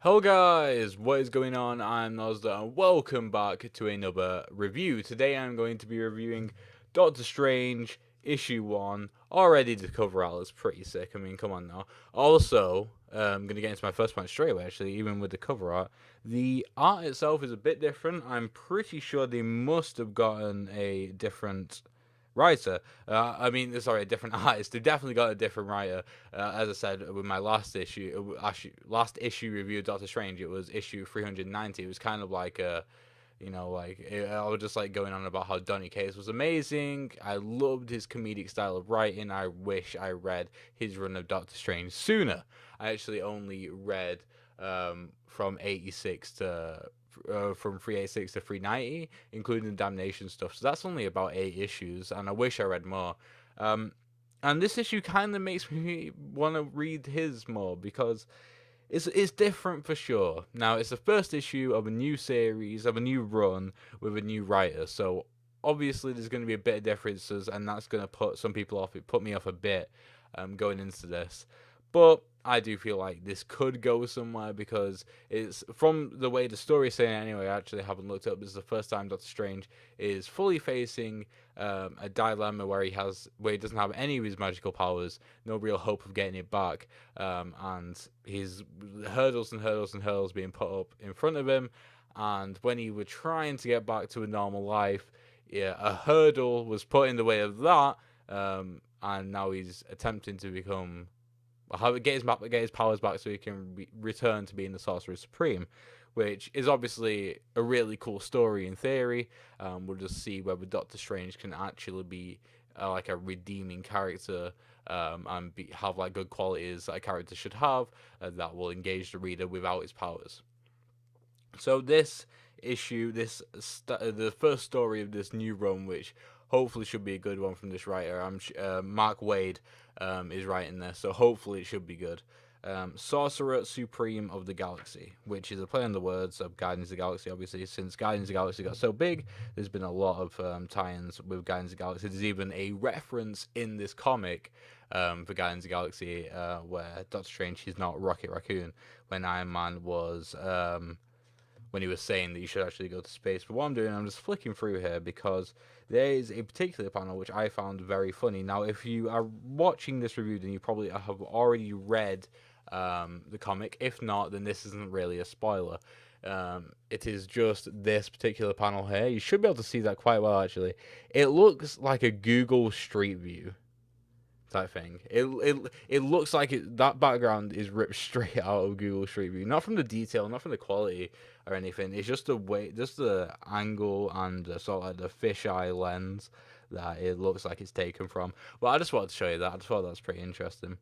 Hello guys, what is going on? I'm Nozda and welcome back to another review. Today I'm going to be reviewing Doctor Strange issue 1. Already the cover art is pretty sick, I mean come on now. Also, I'm going to get into my first point straight away actually, even with the cover art. The art itself is a bit different. I'm pretty sure they must have gotten a different writer. Sorry, a different artist. They've definitely got a different writer. As I said with my last issue review of Doctor Strange, it was issue 390. It was kind of like I was just like going on about how Donny Cates was amazing. I loved his comedic style of writing. I wish I read his run of Doctor Strange sooner. I actually only read from 86 to from 386 to 390, including the Damnation stuff. So that's only about 8 issues, and I wish I read more. And this issue kind of makes me want to read his more because it's different for sure. Now it's the first issue of a new series, of a new run with a new writer. So obviously there's going to be a bit of differences, and that's going to put some people off. It put me off a bit going into this, but I do feel like this could go somewhere because it's from the way the story is saying anyway. I actually haven't looked up. This is the first time Doctor Strange is fully facing a dilemma where he doesn't have any of his magical powers, no real hope of getting it back, and his hurdles and hurdles and hurdles being put up in front of him. And when he was trying to get back to a normal life, yeah, a hurdle was put in the way of that, and now he's attempting to become get his powers back so he can return to being the Sorcerer Supreme, which is obviously a really cool story in theory. We'll just see whether Doctor Strange can actually be like a redeeming character, and have like good qualities that a character should have, that will engage the reader without his powers. So this issue, the first story of this new run, which hopefully should be a good one from this writer. Mark Waid is writing this, so hopefully it should be good. Sorcerer Supreme of the Galaxy, which is a play on the words of Guardians of the Galaxy. Obviously, since Guardians of the Galaxy got so big, there's been a lot of tie-ins with Guardians of the Galaxy. There's even a reference in this comic for Guardians of the Galaxy where Doctor Strange, he's not Rocket Raccoon, when Iron Man was when he was saying that you should actually go to space. But what I'm doing, I'm just flicking through here because there is a particular panel which I found very funny. Now, if you are watching this review, then you probably have already read the comic. If not, then this isn't really a spoiler. It is just this particular panel here. You should be able to see that quite well, actually. It looks like a Google Street View type thing. It looks like that background is ripped straight out of Google Street View. Not from the detail, not from the quality or anything. It's just the way, just the angle and sort of like the fisheye lens that it looks like it's taken from. But I just wanted to show you that. I just thought that was pretty interesting.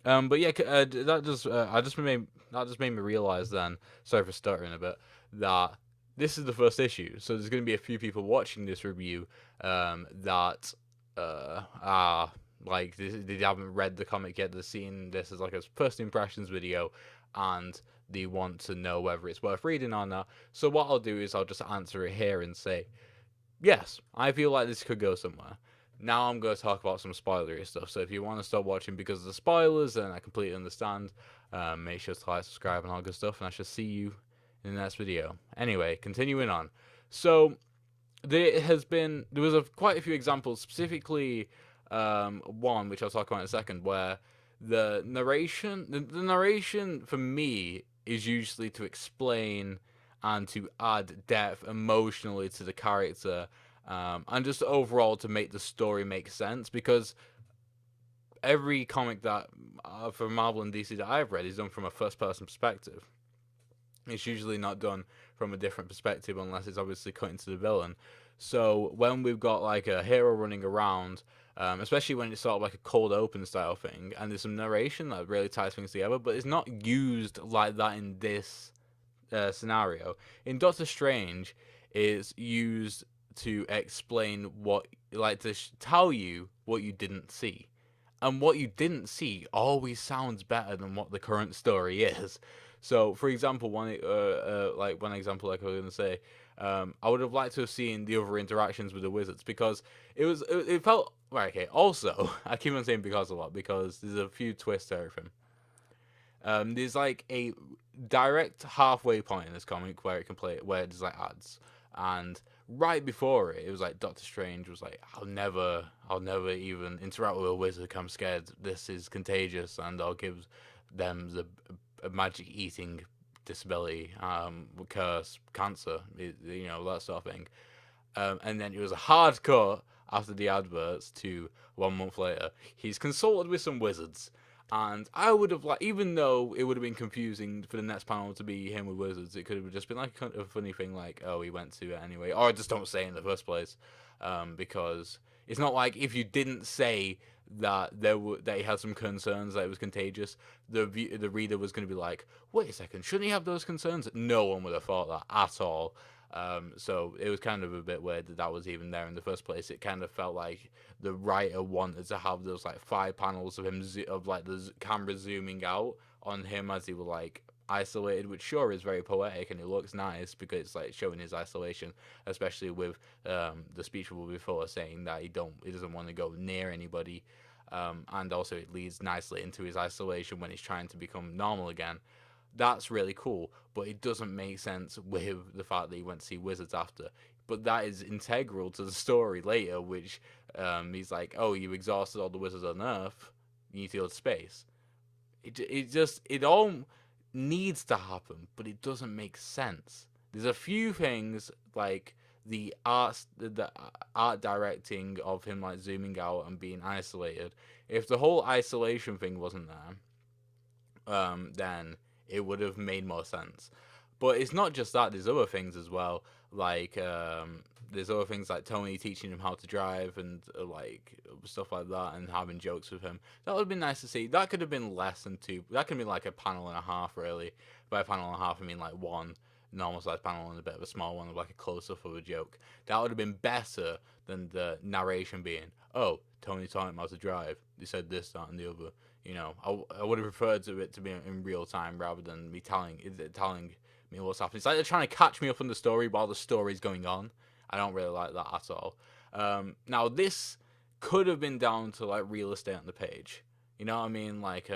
But yeah, that just made me realize then. Sorry for stuttering a bit. That this is the first issue, so there's going to be a few people watching this review that are like they haven't read the comic yet. They're seeing this as like a first impressions video, and they want to know whether it's worth reading or not. So what I'll do is I'll just answer it here and say, yes, I feel like this could go somewhere. Now I'm going to talk about some spoilery stuff. So if you want to stop watching because of the spoilers, then I completely understand. Make sure to like, subscribe, and all good stuff. And I shall see you in the next video. Anyway, continuing on. So there was quite a few examples, specifically one which I'll talk about in a second, where the narration for me is usually to explain and to add depth emotionally to the character, and just overall to make the story make sense, because every comic that for Marvel and DC that I've read is done from a first person perspective. It's usually not done from a different perspective unless it's obviously cut into the villain. So when we've got like a hero running around, especially when it's sort of like a cold open style thing, and there's some narration that really ties things together, but it's not used like that in this scenario. In Doctor Strange, it's used to explain to tell you what you didn't see. And what you didn't see always sounds better than what the current story is. So, for example, one example like I was going to say, I would have liked to have seen the other interactions with the wizards, because it felt right. Okay, also I keep on saying because a lot because there's a few twists to everything. There's like a direct halfway point in this comic where it can play where there's like ads, and right before it, it was like Doctor Strange was like, I'll never even interact with a wizard. I'm scared. This is contagious, and I'll give them a magic eating disability, curse, cancer, that sort of thing. And then it was a hard cut after the adverts to 1 month later. He's consulted with some wizards. And I would have like, even though it would have been confusing for the next panel to be him with wizards, it could have just been like kind of a funny thing, like, oh, he went to it anyway, or just don't say it in the first place, because it's not like if you didn't say that that he had some concerns that it was contagious, the reader was going to be like, wait a second, shouldn't he have those concerns? No one would have thought that at all. So it was kind of a bit weird that was even there in the first place. It kind of felt like the writer wanted to have those like 5 panels of him of like the camera zooming out on him as he was like isolated, which sure is very poetic and it looks nice because it's like showing his isolation, especially with the speech before saying that he doesn't want to go near anybody, and also it leads nicely into his isolation when he's trying to become normal again. That's really cool, but it doesn't make sense with the fact that he went to see wizards after. But that is integral to the story later, which he's like, oh, you exhausted all the wizards on Earth, you need to go to space. It all needs to happen, but it doesn't make sense. There's a few things like the art directing of him like zooming out and being isolated. If the whole isolation thing wasn't there, then it would have made more sense. But it's not just that. There's other things as well. Like there's other things like Tony teaching him how to drive and like stuff like that, and having jokes with him. That would have been nice to see. That could have been less than two. That could be like a panel and a half, really. By a panel and a half, I mean like one normal sized panel and a bit of a small one of like a close up of a joke. That would have been better than the narration being, oh, Tony taught him how to drive. He said this, that, and the other. I would have preferred it to be in real time rather than me telling me what's happening. It's like they're trying to catch me up on the story while the story's going on. I don't really like that at all. Now this could have been down to like real estate on the page. You know what I mean? Like,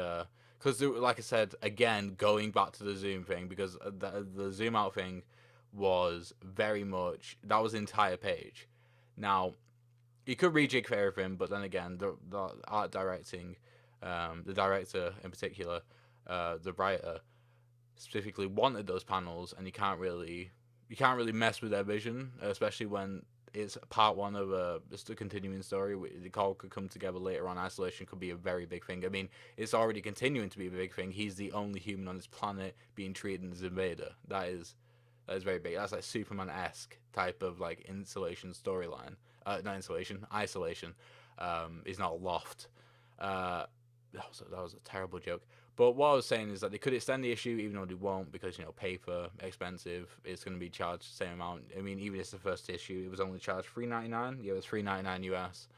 because like I said again, going back to the zoom thing, because the zoom out thing was very much that was the entire page. Now you could rejig for everything, but then again, the art directing, the director in particular, the writer specifically wanted those panels, and you can't really mess with their vision, especially when it's part one of just a continuing story. The all could come together later on. Isolation could be a very big thing. I mean, it's already continuing to be a big thing. He's the only human on this planet being treated as an invader. That is very big. That's like Superman-esque type of like insulation storyline. Not insulation, isolation. Is not loft. That was a terrible joke. But what I was saying is that they could extend the issue, even though they won't, because paper expensive. It's going to be charged the same amount. I mean, even if it's the first issue, it was only charged $3.99. Yeah, it was $3.99 US.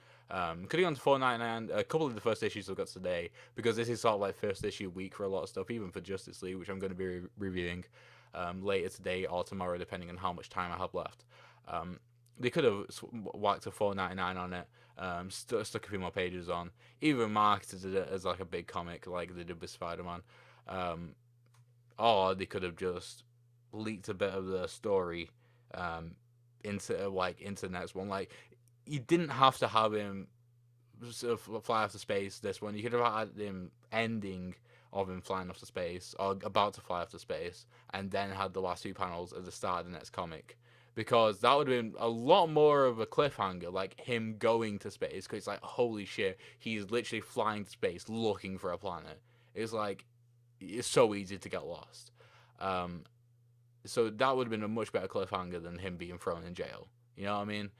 Could have gone to $4.99. A couple of the first issues I've got today, because this is sort of like first issue week for a lot of stuff, even for Justice League, which I'm going to be reviewing later today or tomorrow, depending on how much time I have left. They could have whacked a $4.99 on it, stuck a few more pages on, even marketed it as like a big comic like they did with Spider-Man, or they could have just leaked a bit of the story into the next one. Like, you didn't have to have him sort of fly off to space this one. You could have had him ending of him flying off to space or about to fly off to space, and then had the last few panels at the start of the next comic. Because that would have been a lot more of a cliffhanger, like him going to space. Because it's like, holy shit, he's literally flying to space looking for a planet. It's like, it's so easy to get lost. So that would have been a much better cliffhanger than him being thrown in jail. You know what I mean?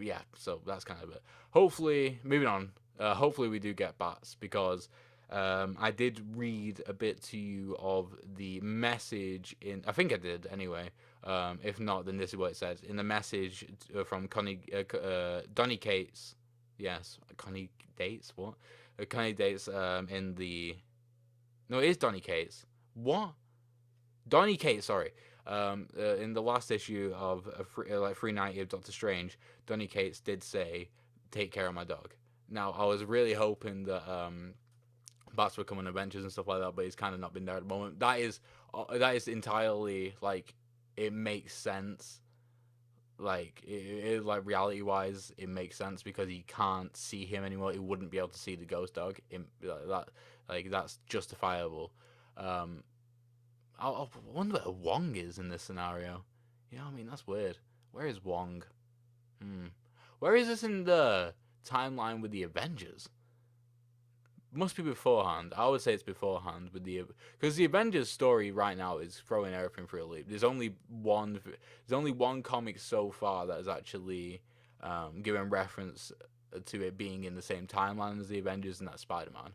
Yeah, so that's kind of it. Hopefully, moving on, hopefully we do get bats, because I did read a bit to you of the message in. I think I did anyway. If not, then this is what it says in the message from Donny Cates. Yes, Connie Dates. What? Connie Dates. In the. No, it is Donny Cates. What? Donny Cates. Sorry. In the last issue of 390 of Doctor Strange, Donny Cates did say, "Take care of my dog." Now, I was really hoping that about to become an Avengers and stuff like that, but he's kind of not been there at the moment. That is entirely like, it makes sense. Like like reality wise, it makes sense because he can't see him anymore. He wouldn't be able to see the ghost dog. That's justifiable. Um, I wonder where Wong is in this scenario. You know what I mean? That's weird. Where is Wong? Where is this in the timeline with the Avengers? Must be beforehand. I would say it's beforehand with because the Avengers story right now is throwing everything through a loop. There's only one comic so far that has actually given reference to it being in the same timeline as the Avengers, and that's Spider-Man.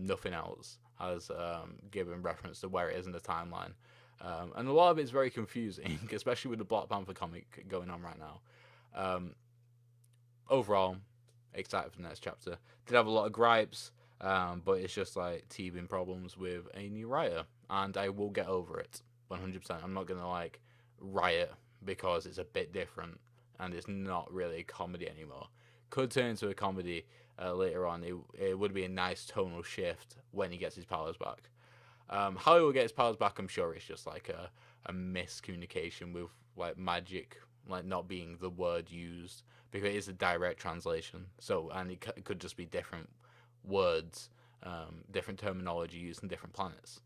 Nothing else has given reference to where it is in the timeline, and a lot of it's very confusing, especially with the Black Panther comic going on right now. Overall, excited for the next chapter. Did have a lot of gripes. But it's just like teething problems with a new writer, and I will get over it 100%. I'm not gonna like riot because it's a bit different and it's not really a comedy anymore. Could turn into a comedy later on. It would be a nice tonal shift when he gets his powers back. How he will get his powers back, I'm sure it's just like a miscommunication with like magic, like not being the word used, because it is a direct translation. So, and it could just be different words, different terminology used in different planets.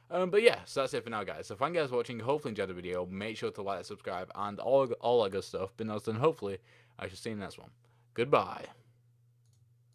But yeah, so that's it for now, guys. So thank you guys for watching. Hopefully enjoyed the video. Make sure to like, subscribe, and all that good stuff. Been done. Hopefully I shall see you in the next one. Goodbye.